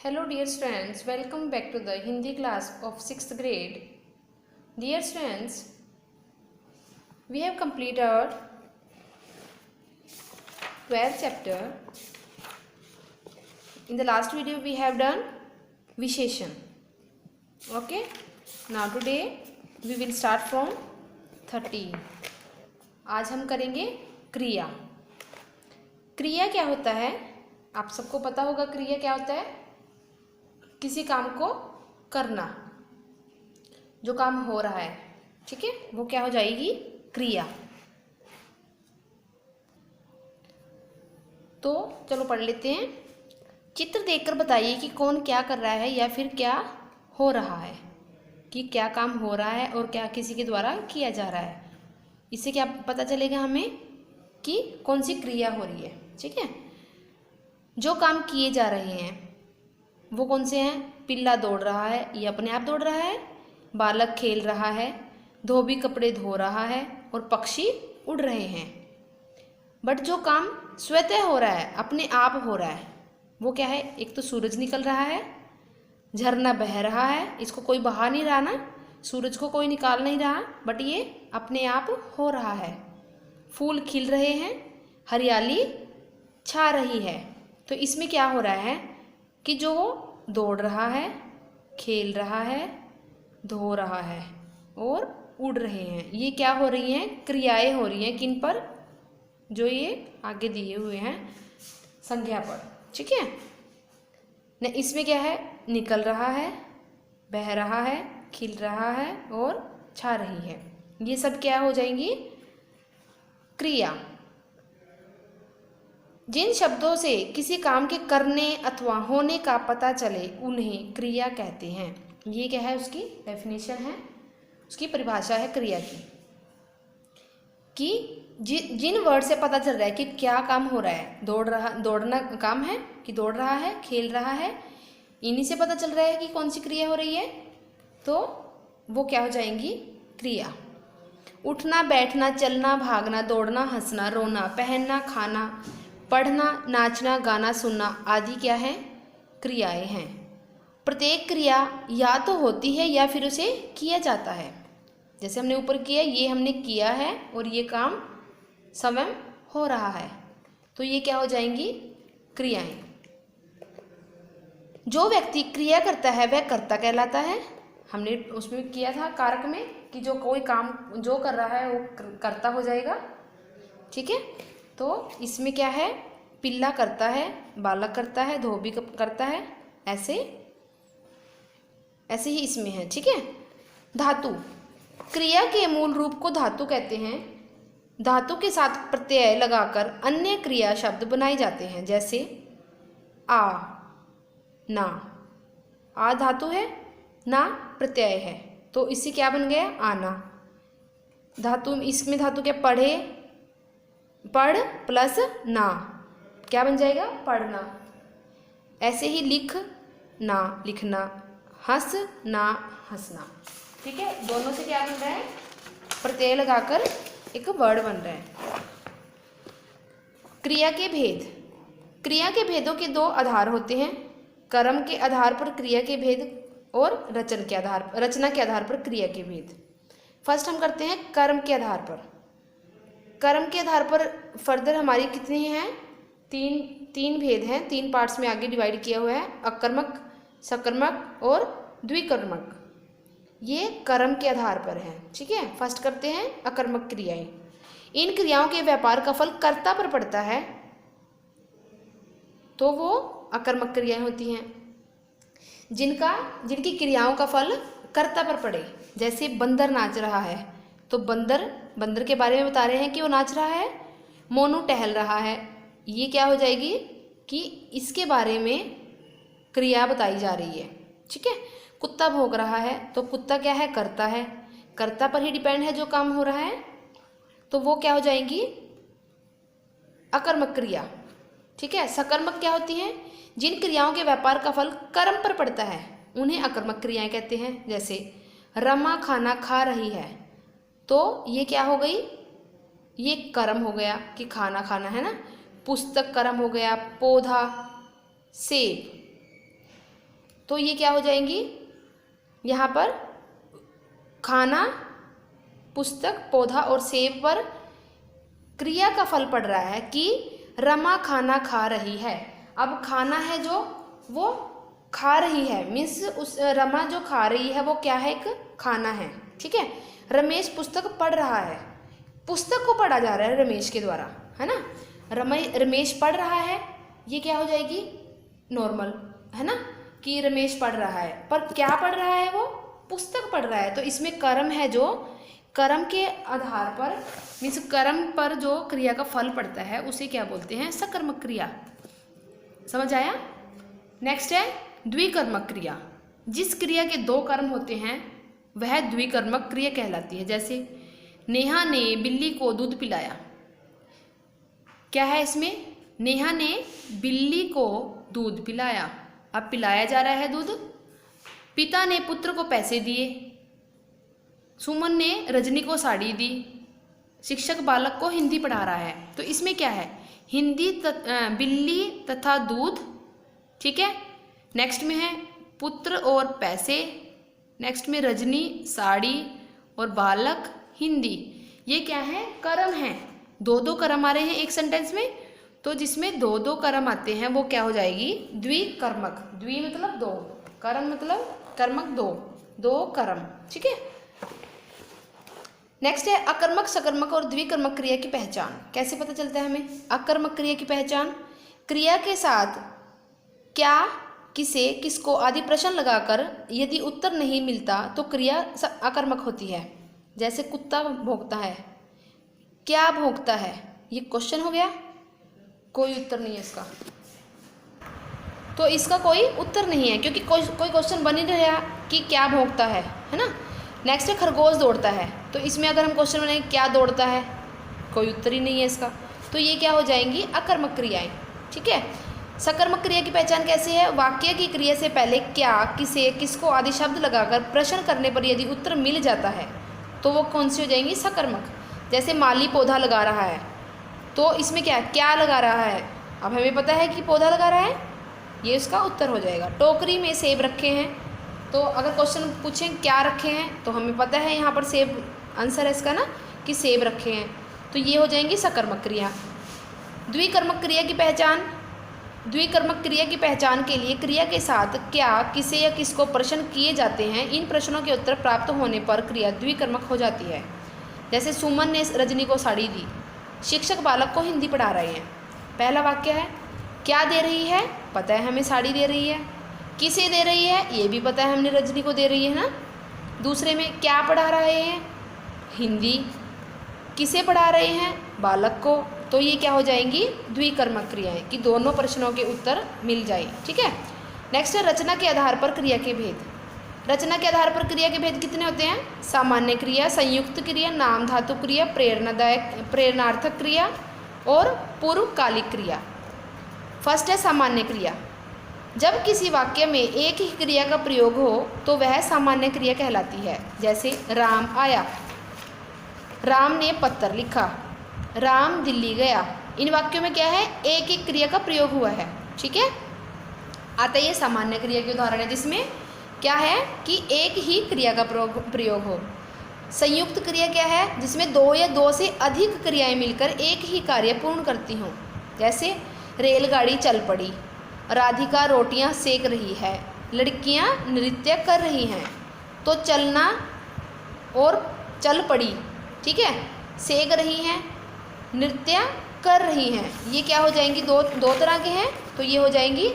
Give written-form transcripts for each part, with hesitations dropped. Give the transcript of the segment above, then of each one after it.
Hello dear students, welcome back to the Hindi class of 6th grade. Dear students, we have completed our 12th chapter. In the last video we have done Visheshan. Okay, now today we will start from 13. आज हम करेंगे क्रिया। क्रिया क्या होता है? आप सबको पता होगा क्रिया क्या होता है। किसी काम को करना, जो काम हो रहा है, ठीक है, वो क्या हो जाएगी? क्रिया। तो चलो पढ़ लेते हैं। चित्र देखकर बताइए कि कौन क्या कर रहा है या फिर क्या हो रहा है, कि क्या काम हो रहा है और क्या किसी के द्वारा किया जा रहा है। इससे क्या पता चलेगा हमें कि कौन सी क्रिया हो रही है, ठीक है। जो काम किए जा रहे हैं वो कौन से हैं? पिल्ला दौड़ रहा है, ये अपने आप दौड़ रहा है। बालक खेल रहा है, धोबी कपड़े धो रहा है और पक्षी उड़ रहे हैं। बट जो काम स्वतः हो रहा है, अपने आप हो रहा है, वो क्या है? एक तो सूरज निकल रहा है, झरना बह रहा है, इसको कोई बहा नहीं रहा ना, सूरज को कोई निकाल नहीं रहा, बट ये अपने आप हो रहा है। फूल खिल रहे हैं, हरियाली छा रही है। तो इसमें क्या हो रहा है कि जो दौड़ रहा है, खेल रहा है, धो रहा है और उड़ रहे हैं, ये क्या हो रही हैं? क्रियाएं हो रही हैं। किन पर? जो ये आगे दिए हुए हैं संज्ञा पर, ठीक है न। इसमें क्या है? निकल रहा है, बह रहा है, खिल रहा है और छा रही है। ये सब क्या हो जाएंगी? क्रिया। जिन शब्दों से किसी काम के करने अथवा होने का पता चले उन्हें क्रिया कहते हैं। ये क्या है? उसकी डेफिनेशन है, उसकी परिभाषा है क्रिया की, कि जिन वर्ड से पता चल रहा है कि क्या काम हो रहा है। दौड़ना काम है कि दौड़ रहा है, खेल रहा है, इन्हीं से पता चल रहा है कि कौन सी क्रिया हो रही है, तो वो क्या हो जाएंगी? क्रिया। उठना, बैठना, चलना, भागना, दौड़ना, हंसना, रोना, पहनना, खाना, पढ़ना, नाचना, गाना, सुनना आदि क्या है? क्रियाएं हैं। प्रत्येक क्रिया या तो होती है या फिर उसे किया जाता है। जैसे हमने ऊपर किया, ये हमने किया है और ये काम स्वयं हो रहा है, तो ये क्या हो जाएंगी? क्रियाएं। जो व्यक्ति क्रिया करता है वह कर्ता कहलाता है। हमने उसमें किया था कारक में कि जो कोई काम जो कर रहा है वो कर्ता हो जाएगा, ठीक है। तो इसमें क्या है? पिल्ला करता है, बालक करता है, धोबी करता है, ऐसे ही इसमें है, ठीक है। धातु। क्रिया के मूल रूप को धातु कहते हैं। धातु के साथ प्रत्यय लगाकर अन्य क्रिया शब्द बनाए जाते हैं, जैसे आ, ना। आ धातु है, ना प्रत्यय है, तो इससे क्या बन गया? आना। धातु, इसमें धातु क्या? पढ़े, पढ़ प्लस ना, क्या बन जाएगा? पढ़ना। ऐसे ही लिख ना, लिखना, हंस ना, हंसना, ठीक है। दोनों से क्या बन रहा है? प्रत्यय लगाकर एक वर्ड बन रहा है। क्रिया के भेद। क्रिया के भेदों के दो आधार होते हैं, कर्म के आधार पर क्रिया के भेद और रचना के आधार पर क्रिया के भेद। फर्स्ट हम करते हैं कर्म के आधार पर। कर्म के आधार पर फर्दर हमारी कितनी हैं? तीन भेद हैं, 3 पार्ट्स में आगे डिवाइड किया हुआ है, अकर्मक, सकर्मक और द्विकर्मक। ये कर्म के आधार पर है, ठीक है। फर्स्ट करते हैं अकर्मक क्रियाएं। इन क्रियाओं के व्यापार का फल कर्ता पर पड़ता है, तो वो अकर्मक क्रियाएं होती हैं। जिनकी क्रियाओं का फल कर्ता पर पड़े, जैसे बंदर नाच रहा है, तो बंदर के बारे में बता रहे हैं कि वो नाच रहा है। मोनू टहल रहा है, ये क्या हो जाएगी? कि इसके बारे में क्रिया बताई जा रही है, ठीक है। कुत्ता भौंक रहा है, तो कुत्ता क्या है? कर्ता है, कर्ता पर ही डिपेंड है जो काम हो रहा है, तो वो क्या हो जाएंगी? अकर्मक क्रिया, ठीक है। सकर्मक क्या होती हैं? जिन क्रियाओं के व्यापार का फल कर्म पर पड़ता है उन्हें अकर्मक क्रियाएं कहते हैं। जैसे रमा खाना खा रही है, तो ये क्या हो गई? ये कर्म हो गया कि खाना खाना है ना। पुस्तक कर्म हो गया, पौधा, सेब, तो ये क्या हो जाएंगी, यहाँ पर खाना, पुस्तक, पौधा और सेब पर क्रिया का फल पड़ रहा है कि रमा खाना खा रही है। अब खाना है जो वो खा रही है, मीन्स उस रमा जो खा रही है वो क्या है, एक खाना है, ठीक है। रमेश पुस्तक पढ़ रहा है, पुस्तक को पढ़ा जा रहा है रमेश के द्वारा, है ना। रमेश पढ़ रहा है, ये क्या हो जाएगी, नॉर्मल, है ना, कि रमेश पढ़ रहा है, पर क्या पढ़ रहा है, वो पुस्तक पढ़ रहा है। तो इसमें कर्म है, जो कर्म के आधार पर, मीन्स कर्म पर जो क्रिया का फल पड़ता है उसे क्या बोलते हैं, सकर्मक क्रिया। समझ आया। नेक्स्ट है द्विकर्मक क्रिया। जिस क्रिया के दो कर्म होते हैं वह द्विकर्मक क्रिया कहलाती है। जैसे नेहा ने बिल्ली को दूध पिलाया, क्या है इसमें, नेहा ने बिल्ली को दूध पिलाया, अब पिलाया जा रहा है दूध। पिता ने पुत्र को पैसे दिए, सुमन ने रजनी को साड़ी दी, शिक्षक बालक को हिंदी पढ़ा रहा है। तो इसमें क्या है, हिंदी बिल्ली तथा दूध, ठीक है। नेक्स्ट में है पुत्र और पैसे, नेक्स्ट में रजनी साड़ी और बालक हिंदी। ये क्या है, कर्म है, दो दो कर्म आ रहे हैं एक सेंटेंस में। तो जिसमें दो दो कर्म आते हैं वो क्या हो जाएगी, द्विकर्मक। द्वि मतलब दो, कर्म मतलब कर्मक दो, दो कर्म, ठीक है। नेक्स्ट है अकर्मक, सकर्मक और द्विकर्मक क्रिया की पहचान। कैसे पता चलता है हमें अकर्मक क्रिया की पहचान, क्रिया के साथ क्या, किसे, किसको आदि प्रश्न लगाकर यदि उत्तर नहीं मिलता तो क्रिया अकर्मक होती है। जैसे कुत्ता भौंकता है, क्या भौंकता है, ये क्वेश्चन हो गया, कोई उत्तर नहीं है इसका, तो इसका कोई उत्तर नहीं है क्योंकि कोई क्वेश्चन बन ही नहीं रहा कि क्या भौंकता है ना। नेक्स्ट है खरगोश दौड़ता है, तो इसमें अगर हम क्वेश्चन बनाएंगे क्या दौड़ता है, कोई उत्तर ही नहीं है इसका, तो ये क्या हो जाएंगी, अकर्मक क्रियाएं, ठीक है। सकर्मक क्रिया की पहचान कैसे है, वाक्य की क्रिया से पहले क्या, किसे, किसको आदि शब्द लगाकर प्रश्न करने पर यदि उत्तर मिल जाता है तो वो कौन सी हो जाएंगी, सकर्मक। जैसे माली पौधा लगा रहा है, तो इसमें क्या लगा रहा है, अब हमें पता है कि पौधा लगा रहा है, ये उसका उत्तर हो जाएगा। टोकरी में सेब रखे हैं, तो अगर क्वेश्चन पूछें क्या रखे हैं तो हमें पता है यहाँ पर सेब आंसर है इसका ना, कि सेब रखे हैं, तो ये हो जाएंगी सकर्मक क्रिया। द्विकर्मक क्रिया की पहचान, द्विकर्मक क्रिया की पहचान के लिए क्रिया के साथ क्या, किसे या किसको प्रश्न किए जाते हैं, इन प्रश्नों के उत्तर प्राप्त होने पर क्रिया द्विकर्मक हो जाती है। जैसे सुमन ने रजनी को साड़ी दी, शिक्षक बालक को हिंदी पढ़ा रहे हैं। पहला वाक्य है क्या दे रही है, पता है हमें साड़ी दे रही है, किसे दे रही है ये भी पता है हमने रजनी को दे रही है ना। दूसरे में क्या पढ़ा रहे हैं, हिंदी, किसे पढ़ा रहे हैं, बालक को, तो ये क्या हो जाएंगी, द्विकर्मक क्रियाएं, कि दोनों प्रश्नों के उत्तर मिल जाए, ठीक है। नेक्स्ट है रचना के आधार पर क्रिया के भेद। रचना के आधार पर क्रिया के भेद कितने होते हैं, सामान्य क्रिया, संयुक्त क्रिया, नाम धातु क्रिया, प्रेरणार्थक क्रिया और पूर्वकालिक क्रिया। फर्स्ट है सामान्य क्रिया। जब किसी वाक्य में एक ही क्रिया का प्रयोग हो तो वह सामान्य क्रिया कहलाती है। जैसे राम आया, राम ने पत्र लिखा, राम दिल्ली गया। इन वाक्यों में क्या है, एक एक क्रिया का प्रयोग हुआ है, ठीक है। आता ये सामान्य क्रिया के उदाहरण है जिसमें क्या है कि एक ही क्रिया का प्रयोग हो। संयुक्त क्रिया क्या है, जिसमें दो या दो से अधिक क्रियाएं मिलकर एक ही कार्य पूर्ण करती हों। जैसे रेलगाड़ी चल पड़ी, राधिका रोटियां सेक रही है, लड़कियां नृत्य कर रही हैं। तो चलना और चल पड़ी, ठीक है, सेक रही हैं, नृत्य कर रही हैं, ये क्या हो जाएंगी, दो तरह के हैं, तो ये हो जाएंगी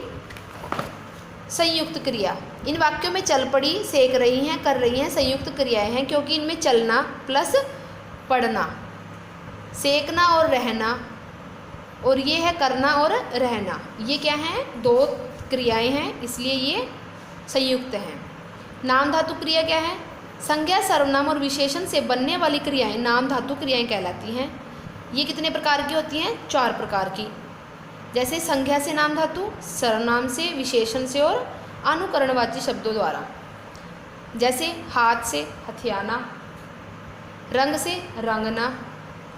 संयुक्त क्रिया। इन वाक्यों में चल पड़ी, सेक रही हैं, कर रही हैं संयुक्त क्रियाएं हैं क्योंकि इनमें चलना प्लस पढ़ना, सेकना और रहना, और ये है करना और रहना, ये क्या है, दो क्रियाएं हैं, इसलिए ये संयुक्त हैं। नाम धातु क्रिया क्या है, संज्ञा, सर्वनाम और विशेषण से बनने वाली क्रियाएं नाम धातु क्रियाएं कहलाती हैं। ये कितने प्रकार की होती हैं, 4 प्रकार की। जैसे संज्ञा से नाम धातु, सर्वनाम से, विशेषण से और अनुकरणवाची शब्दों द्वारा। जैसे हाथ से हथियाना, रंग से रंगना,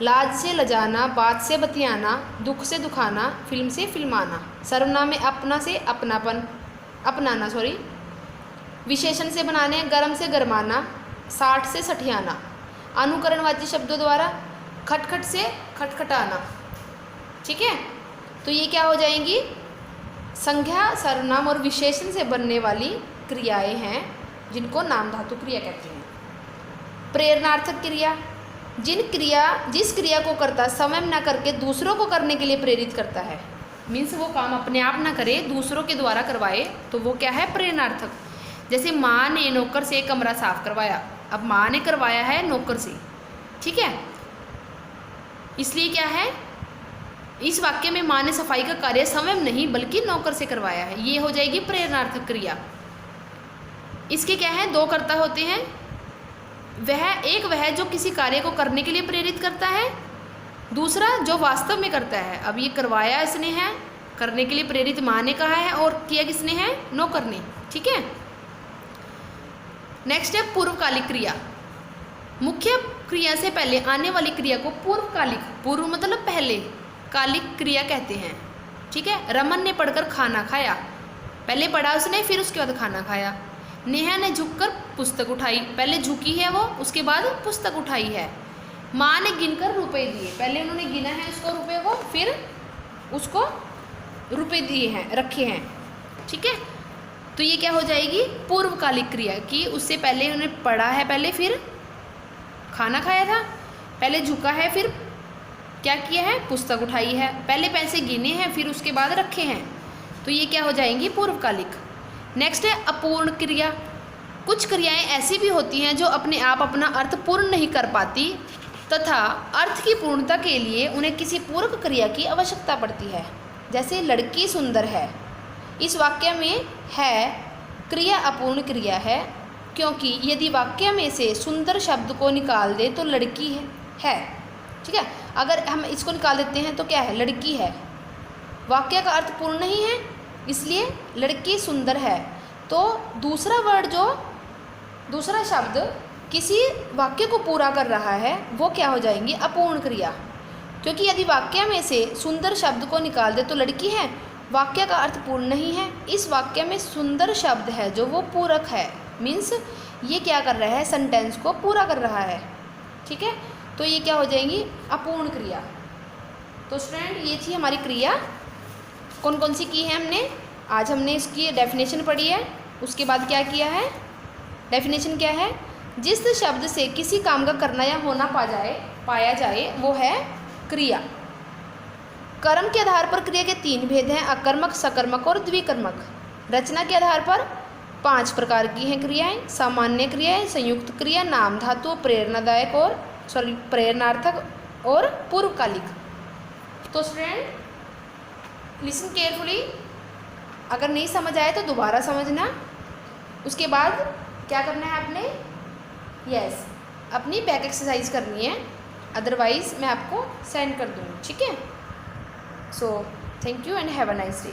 लाज से लजाना, बात से बतियाना, दुख से दुखाना, फिल्म से फिल्माना। सर्वनाम में अपना से अपनापन, अपनाना, विशेषण से बनाने, गर्म से गरमाना, साठ से सठियाना। अनुकरणवाची शब्दों द्वारा, खटखट से खटखटाना। ठीक है, तो ये क्या हो जाएंगी, संज्ञा, सर्वनाम और विशेषण से बनने वाली क्रियाएं हैं जिनको नाम धातु क्रिया कहते हैं। प्रेरणार्थक क्रिया, जिस क्रिया को कर्ता स्वयं न करके दूसरों को करने के लिए प्रेरित करता है, मीन्स वो काम अपने आप ना करे, दूसरों के द्वारा करवाए, तो वो क्या है, प्रेरणार्थक। जैसे माँ ने नौकर से कमरा साफ करवाया, अब माँ ने करवाया है नौकर से, ठीक है, इसलिए क्या है, इस वाक्य में माँ ने सफाई का कार्य स्वयं नहीं बल्कि नौकर से करवाया है, ये हो जाएगी प्रेरणार्थक क्रिया। इसके क्या है, दो कर्ता होते हैं, वह जो किसी कार्य को करने के लिए प्रेरित करता है, दूसरा जो वास्तव में करता है। अब ये करवाया इसने है, करने के लिए प्रेरित माँ ने कहा है, और किया किसने है, नौकर ने। ठीक है, नेक्स्ट है पूर्वकालिक क्रिया। मुख्य क्रिया से पहले आने वाली क्रिया को पूर्वकालिक, पूर्व मतलब पहले, कालिक क्रिया कहते हैं। ठीक है, रमन ने पढ़कर खाना खाया, पहले पढ़ा उसने, फिर उसके बाद खाना खाया। नेहा ने झुककर पुस्तक उठाई, पहले झुकी है वो, उसके बाद पुस्तक उठाई है। माँ ने गिनकर रुपए दिए, पहले उन्होंने गिना है उसको रुपए को, फिर उसको रुपए दिए हैं, रखे हैं। ठीक है, तो ये क्या हो जाएगी, पूर्वकालिक क्रिया की, उससे पहले उन्होंने पढ़ा है, पहले फिर खाना खाया था, पहले झुका है, फिर क्या किया है, पुस्तक उठाई है, पहले पैसे गिने हैं, फिर उसके बाद रखे हैं, तो ये क्या हो जाएंगी, पूर्वकालिक। नेक्स्ट है अपूर्ण क्रिया। कुछ क्रियाएं ऐसी भी होती हैं जो अपने आप अपना अर्थ पूर्ण नहीं कर पाती तथा अर्थ की पूर्णता के लिए उन्हें किसी पूरक क्रिया की आवश्यकता पड़ती है। जैसे लड़की सुंदर है, इस वाक्य में है क्रिया अपूर्ण क्रिया है, क्योंकि यदि वाक्य में से सुंदर शब्द को निकाल दे तो लड़की है। ठीक है, अगर हम इसको निकाल देते हैं तो क्या है, लड़की है, वाक्य का अर्थ पूर्ण नहीं है, इसलिए लड़की सुंदर है। तो दूसरा वर्ड, जो दूसरा शब्द किसी वाक्य को पूरा कर रहा है, वो क्या हो जाएंगी, अपूर्ण क्रिया। क्योंकि यदि वाक्य में से सुंदर शब्द को निकाल दे तो लड़की है, वाक्य का अर्थ पूर्ण नहीं है, इस वाक्य में सुंदर शब्द है जो वो पूरक है, मीन्स ये क्या कर रहा है, सेंटेंस को पूरा कर रहा है। ठीक है, तो ये क्या हो जाएंगी, अपूर्ण क्रिया। तो स्टूडेंट, ये थी हमारी क्रिया, कौन कौन सी की है हमने। आज हमने इसकी डेफिनेशन पढ़ी है, उसके बाद क्या किया है, डेफिनेशन क्या है, जिस शब्द से किसी काम का करना या होना पाया जाए वो है क्रिया। कर्म के आधार पर क्रिया के 3 भेद हैं, अकर्मक, सकर्मक और द्विकर्मक। रचना के आधार पर 5 प्रकार की हैं क्रियाएं, सामान्य क्रियाएं, संयुक्त क्रिया, नाम धातु, प्रेरणादायक और प्रेरणार्थक और पूर्वकालिक। तो स्टूडेंट लिसन केयरफुली, अगर नहीं समझ आए तो दोबारा समझना, उसके बाद क्या करना है आपने, यस, अपनी बैक एक्सरसाइज करनी है, अदरवाइज मैं आपको सेंड कर दूँगी। ठीक है, so thank you and have a nice day.